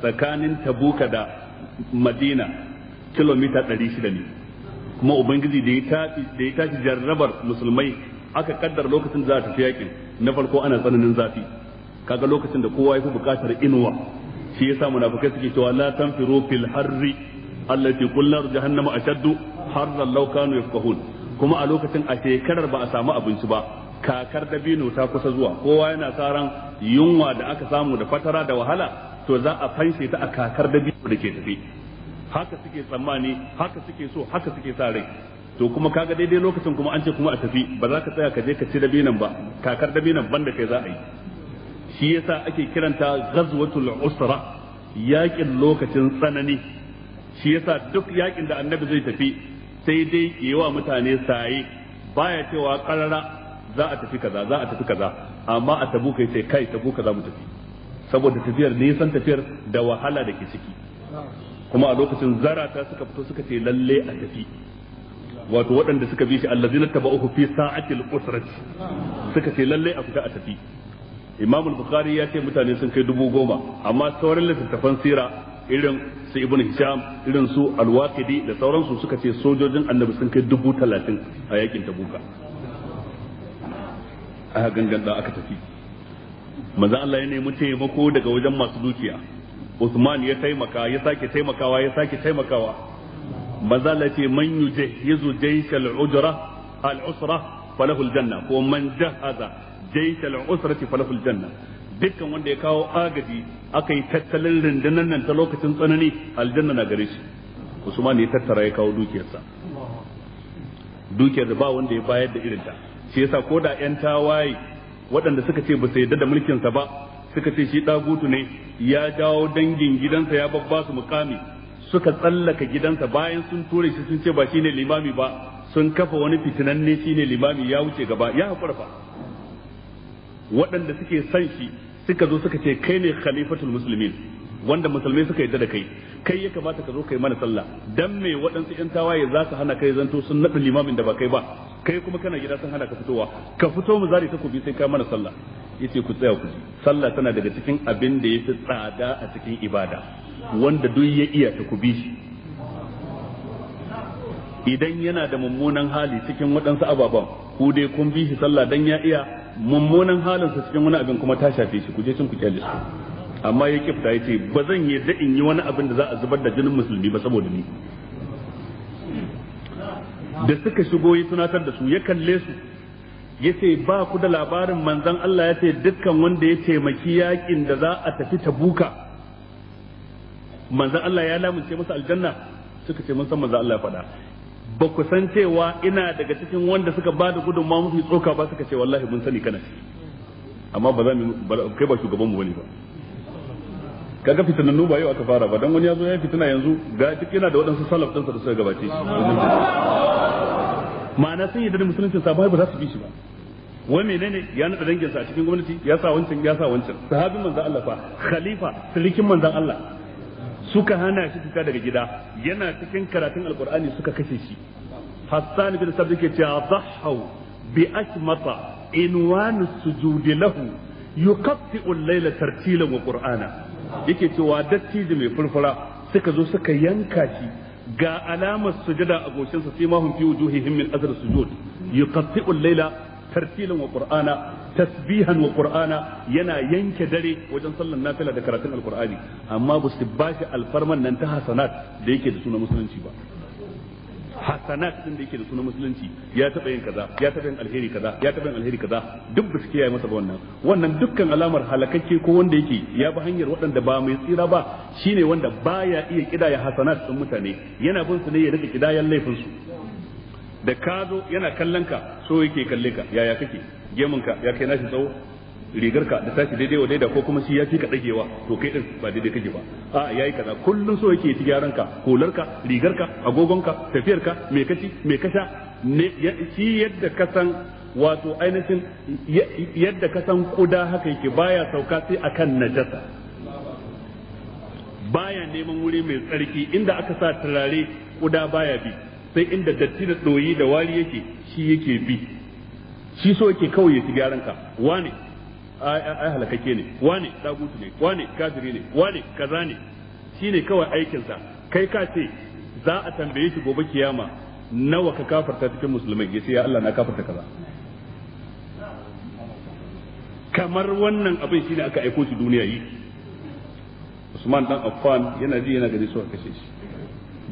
tsakanin Tabuka da Madina kilomita 600 ne, kuma ubangiji da ya tashi jarrabar musulmai aka kaddara lokacin da za a tafi yakin na farko ana tsananin zafi, kaga lokacin da kowa ya fi bukatar inuwa, shi yasa munafikai suke cewa la tanfiru fil harri allati qul nar jahannama ashaddu harran law kanu yafqahun. Kuma a lokacin a shekarar ba a samu abinci ba, kakar dabino ta kusa zuwa, kowa yana tsaron yunwa da aka samu da fatara da wahala to za a fanshe ta a kakar dabino da ke tafi, haka suke tsammani, haka suke so, haka suke sa rai. To kuma kaga daidai lokacin kuma an ce kuma a tafi, ba za ka tsaya ka je ka ci dabinan ba, kakar dabinan banda kai za a yi. Shi yasa ake kiranta ghazwatul usra, yakin lokacin tsanani. Shi yasa duk yakin da annabi zai tafi sai dai yi wa mutane saye, baya cewa karara za a tafi kaza, za a tafi kaza, amma a Tabuka sai kai Tabuka za mu tafi, saboda tafiyar nisan tafiyar da wahala da ke ciki. Kuma a lokacin zarata suka fito suka ce lalle a tafi, wato waɗanda suka bi shi allazina tabauhu fi sa'atil usrati suka ce lalle a fita a tafi. Imam al-Bukhari ya ce mutane sun kai 10,000, amma sauran littattafan sira irin su Ibn Hisham, irin su Al-Waqidi da sauransu suka ce sojojin Annabi sun kai 30,000 a yakin Tabuka. Aka ganganta aka tafi. Manzo Allah ya nemi taimako daga wajen masu dukiya. Usman ya taimaka, ya sake taimakawa, ya sake taimakawa. Manzo Allah ce man yujahhizu jayshal al-usra falahu al-janna, ko man jahaza jayshal usrati falahu al-janna. Dukkan wanda ya kawo agaji aka yi tattalin rundunar nan ta lokacin tsanani, aljanna na gare shi. Usman ya tattara ya kawo dukiyarsa, dukiyar da ba wanda ya bayar da irinta. Shi yasa ko da yan tawaye waɗanda suka ce ba su yarda da mulkinsa ba, suka ce shi ɗagutu ne, ya jawo dangin gidansa ya babba su mukami, suka tsallaka gidansa bayan sun ture shi sun ce ba shine limami ba, sun kafa wani fitinanne shine limami, ya wuce gaba, ya haƙura fa. Waɗanda suke son shi suka zo suka ce kai ne khalifatul muslimin, wanda musulmai suka yarda da kai, kai ya kamata ka zo kai mana sallah. Dan me waɗansu ƴan tawaye za su hana kai zanto sun naɗa limamin da ba kai ba, kai kuma kana gida sun hana ka fitowa, ka fito mu zari takobi sai kai mana sallah. Yace ku tsaya ku ji, sallah tana daga cikin abin da yafi tsada a cikin ibada, wanda duk ya iya ta ku bi shi. Idan yana da mummunan hali cikin waɗansu ababen, ku dai kun bi shi sallah dan ya iya, mummunan halinsa cikin wani abin kuma ta shafe shi, ku je cin ku kyale su. Amma ya kifta ya ce ba zan yarda in yi wani abin da za a zubar da jinin musulmi ba saboda ni. Da suka shigo ya tunatar da su, ya kalle su, ya ce ba ku da labarin manzon Allah ya ce dukkan wanda ya taimaki yakin da za a tafi Tabuka, manzon Allah ya lamunce masa aljanna. Suka ce mun san manzon Allah ya faɗa. Ba ku san cewa ina daga cikin wanda suka ba da gudunmawa mafi tsoka ba? Suka ce wallahi mun sani kana, amma ba za mu kai ba shugaban mu bane ba. Kaga fitanannu ba yau aka fara ba, dan wani yazo ya fitina yanzu ga duk yana da waɗansu salaf ɗinsa da suka gabace. Ma'ana sun yi da musulunci sabai ba za su bi shi ba. Wai menene ya nada danginsa a cikin gwamnati, ya sa wancan ya sa wancan. Sahabin manzon Allah fa, khalifa, sirikin manzon Allah, suka hana shi fita daga gida, yana cikin karatun alqur'ani suka kashe shi. Hassan bin Sabit ke cewa dhahu bi akmata inwan sujudi lahu yuqatti'u al-layla tartilan wa qur'ana. Yake cewa dattijo mai furfura suka zo suka yanka shi, ga alamar sujada a goshinsa, sai ma hum fi wujuhihim min azr sujud, yuqatti'u al-layla tartilan wa qur'ana, tasbihan wa qur'ana, yana yanke dare wajen sallar nafila da karatun alqur'ani, amma ba su bashi alfarman nan ta hasanat da yake da sunan musulunci ba. Hasanat din da yake da sunan musulunci, ya taba yin kaza, ya taba yin alheri kaza, ya taba yin alheri kaza, duk ba su kiyaye masa ba wannan dukkan alamar halakakke ko wanda yake ya bi hanyar waɗanda ba mai tsira ba, shine wanda baya iya kidaya hasanat din mutane, yana bin su ne ya rika kidayan laifin su. Da ka zo yana kallon ka, so yake kalle ka, yaya kake, gemun ka ya kai nashi tsawo, rigar ka da tashi daidai wa daida, ko kuma shi ya fi ka dagewa, to kai din ba daidai kake ba, a yayi kaza, kullun so yake ci gyaran ka, hular ka, rigar ka, agogon ka, tafiyar ka, me kaci, me kasha, ne shi yadda ka san wato ainihin yadda ka san kuda haka yake, baya sauka sai akan najasa, baya neman wuri mai tsarki, inda aka sa turare kuda baya bi, sai inda datti da doyi da wari yake shi yake bi. Shi so yake kawai ya ci gyaran ka, wane ai halakake ne, wane dagutu ne, wane kafiri ne, wane kaza ne, shine kawai aikinsa. Kai ka ce za a tambaye shi gobe kiyama nawa ka kafarta cikin musulmai, yace ya Allah na kafarta kaza. Kamar wannan abin shine aka aiko shi duniya yi. Usman dan Affan yana ji yana gani suka kashe shi,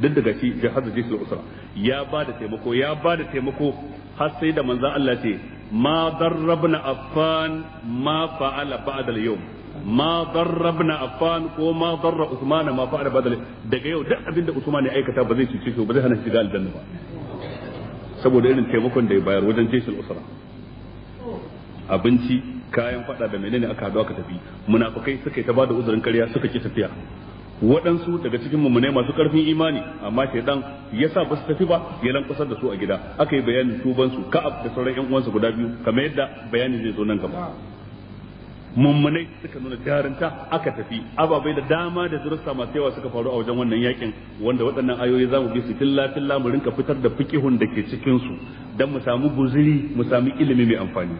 duk daga shi jihad jishul usra ya ba da taimako har sai da manzon Allah ce ma darrabna Affan ma fa'ala ba'da al-yawm, ma darrabna Affan ko ma darra Usman ma fa'ala ba'da daga yau duk abinda Usman ya aikata ba zai cuce shi ba zai hana shi shiga aljanna ba, saboda irin taimakon da ya bayar wajen jishul usra. Abinci, kayan fada da menene aka haɗu aka tafi, munafikai suka yi ta bada uzurin ƙarya suka ki tafiya, waɗansu daga cikin mummunai masu ƙarfin imani amma shaidan ya sa ba su tafi ba ya lankusar da su a gida, aka yi bayanin tubansu Ka'ab da sauran ƴan uwansa guda biyu kamar yadda bayani zai zo nan gaba. Mummunai suka nuna jarinta aka tafi, ababai da dama da zurusta masu yawa suka faru a wajen wannan yakin, wanda waɗannan ayoyi za mu bi su filla mu rinka fitar da fiqihun da ke cikin su dan mu samu guzuri mu samu ilimi mai amfani.